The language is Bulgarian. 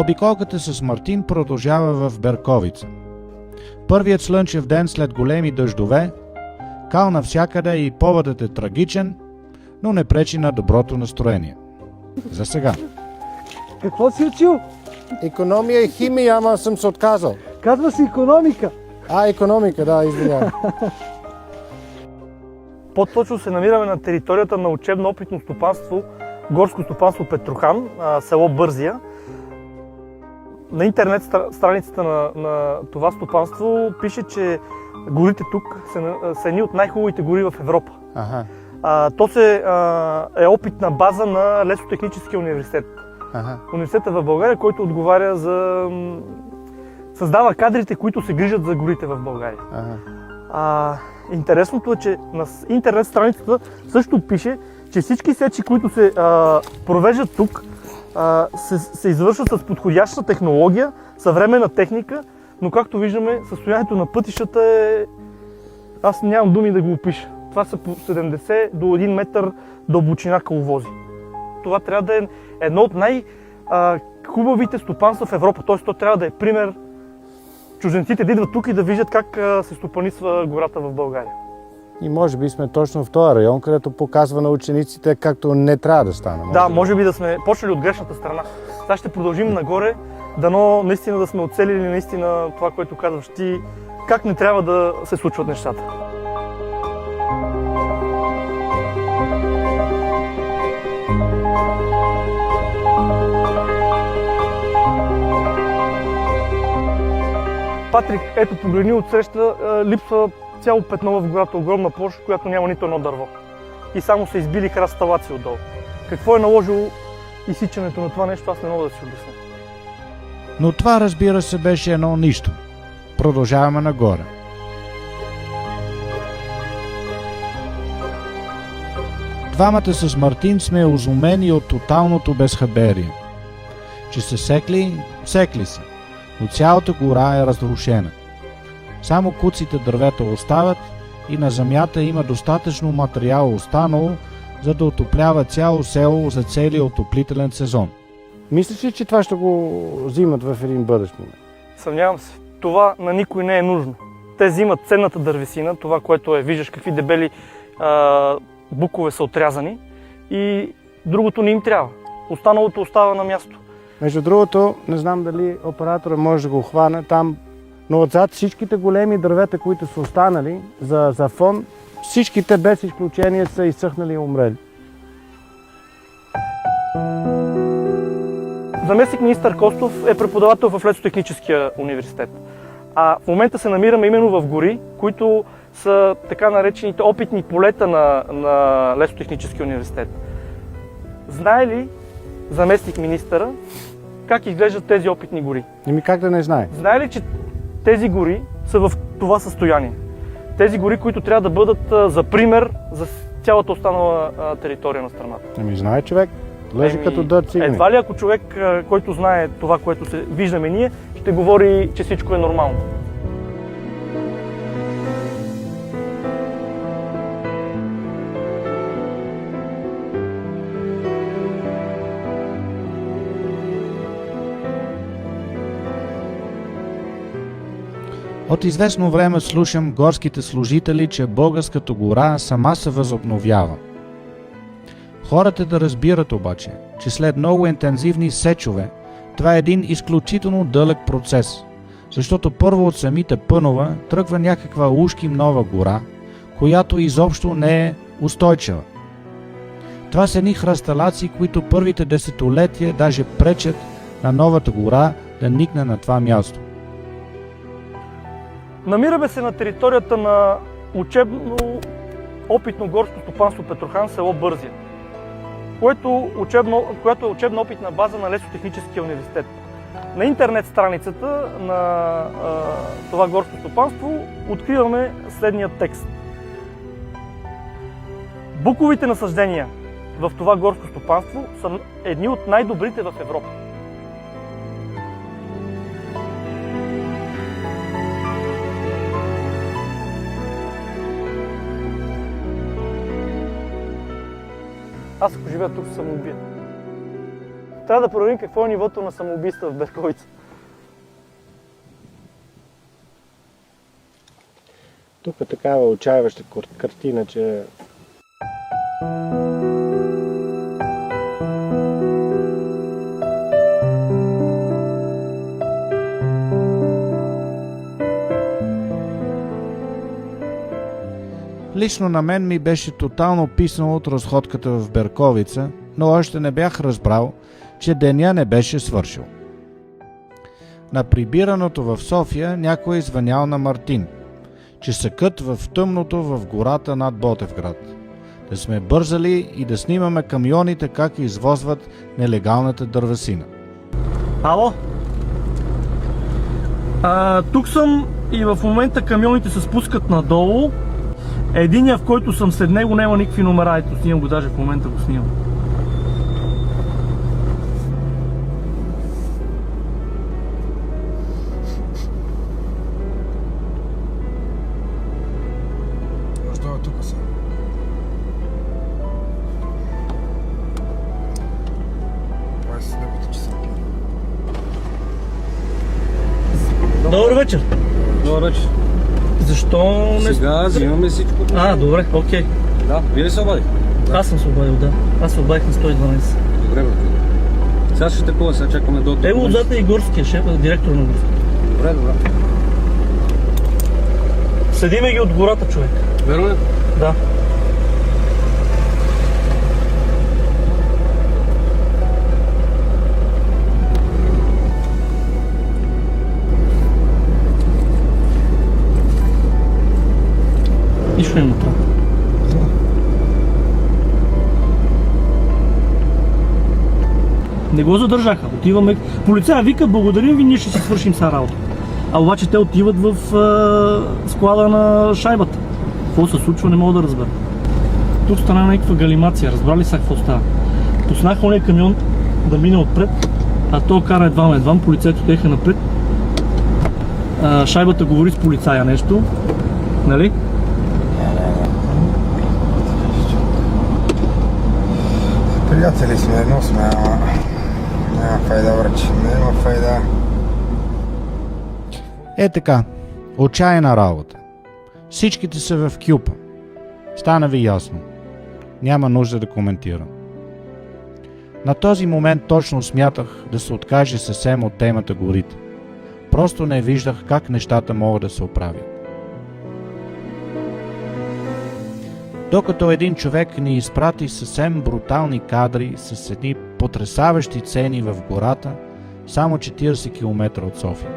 Обиколката с Мартин продължава в Берковица. Първият слънчев ден след големи дъждове, кал навсякъде и поводът е трагичен, но не пречи на доброто настроение. За сега. Какво си учил? Икономия и химия, ама съм се отказал. Казва се икономика. Икономика, да, извинявам. По-точно се намираме на територията на учебно-опитно стопанство, горско стопанство Петрохан, село Бързия. На интернет страницата на това стопанство пише, че горите тук са едни от най-хубавите гори в Европа. Ага. То е опитна база на Лесотехническия университет. Ага. Университета в България, който отговаря създава кадрите, които се грижат за горите в България. Ага. Интересното е, че на интернет страницата също пише, че всички сечи, които се провеждат тук, се извършват с подходяща технология, съвременна техника, но както виждаме, състоянието на пътищата е... Аз нямам думи да го опиша. Това са по 70 до 1 метър дълбочина коловози. Това трябва да е едно от най-хубавите стопанства в Европа. Т.е. то трябва да е пример чужденците да идват тук и да виждат как се стопанисва гората в България. И може би сме точно в този район, където показва на учениците както не трябва да стане. Да, може би да сме почнали от грешната страна. Сега ще продължим нагоре, дано наистина да сме оцелили наистина това, което казваш ти, как не трябва да се случват нещата. Патрик, ето погледни отсреща, липсва цяло петно в гората, огромна площ, която няма нито едно дърво. И само са избили храсталаци отдолу. Какво е наложило изсичането на това нещо, аз не мога да си обясня. Но това, разбира се, беше едно нищо. Продължаваме нагоре. Двамата с Мартин сме изумени от тоталното безхаберие. Че се секли се, но цялата гора е разрушена. Само куците дървета остават и на земята има достатъчно материал останало, за да отоплява цяло село за целия отоплителен сезон. Мислиш ли, че това ще го взимат в един бъдещ момент? Съмнявам се. Това на никой не е нужно. Те взимат ценната дървесина, това, което виждаш какви дебели букове са отрязани и другото не им трябва. Останалото остава на място. Между другото, не знам дали оператора може да го хване там, но отзад всичките големи дървета, които са останали за фон, всичките без изключение са изсъхнали и умрели. Заместник министър Костов е преподавател в Лесотехническия университет. А в момента се намираме именно в гори, които са така наречените опитни полета на Лесотехническия университет. Знае ли заместник министъра как изглеждат тези опитни гори? Как да не знае? Знае ли, че тези гори са в това състояние? Тези гори, които трябва да бъдат за пример за цялата останала територия на страната. Знае човек. Лежи като дърт сигурни. Едва ли ако човек, който знае това, което виждаме ние, ще говори, че всичко е нормално. От известно време слушам горските служители, че българската гора сама се възобновява. Хората да разбират обаче, че след много интензивни сечове, това е един изключително дълъг процес, защото първо от самите пънове тръгва някаква ужким нова гора, която изобщо не е устойчива. Това са едни храсталаци, които първите десетилетия даже пречат на новата гора да никне на това място. Намираме се на територията на учебно-опитно горско стопанство Петрохан, село Бързия, която е учебна опитна база на Лесотехническия университет. На интернет страницата на това горско стопанство откриваме следния текст. Буковите насаждения в това горско стопанство са едни от най-добрите в Европа. Аз ако живея тук, съм убит. трябва да проверим какво е нивото на самоубийства в Берковица. Тук е такава отчаяваща картина, че Лично на мен ми беше тотално писнало от разходката в Берковица, но още не бях разбрал, че деня не беше свършил. На прибираното в София някой е звънял на Мартин, че се кът в тъмното в гората над Ботевград. Да сме бързали и да снимаме камионите как извозват нелегалната дървесина. Ало? Тук съм и в момента камионите се спускат надолу. Единия, в който съм след него, няма никакви номера. Ето, снимам го, даже в момента го снимам. Защо е тук са? Това е с неговата, че съм пил. Добър вечер. Добър вечер. Защо не... Сега взимаме всичко. Добре, окей. Да, вие ли се обадих? Аз съм се обадил, да. Аз се обадих на 112. Добре, бе. Сега ще такова, сега чакаме до... Его отзад е и горския шеф, директор на горския. Добре, добре. Следиме ги от гората, човек. Верно ли? Да. Нищо има това. Не го задържаха. Отиваме. Полицая вика, благодарим ви, ние ще си свършим са работа. А обаче те отиват в склада на шайбата. Какво се случва, не мога да разбера. Тук стана някаква галимация. Разбрали са какво става. Пуснаха ония камион да мине отпред, а то кара едвам. Полицайите теха напред. Шайбата говори с полицая нещо. Нали? Приятели сме, едно сме, ама няма файда, врачи, няма файда. Е така, отчаяна работа. Всичките са в кюпа. Стана ви ясно. Няма нужда да коментирам. На този момент точно смятах да се откаже съвсем от темата горите. Просто не виждах как нещата могат да се оправят. Докато един човек ни изпрати съвсем брутални кадри с едни потресаващи цени в гората, само 40 км от София.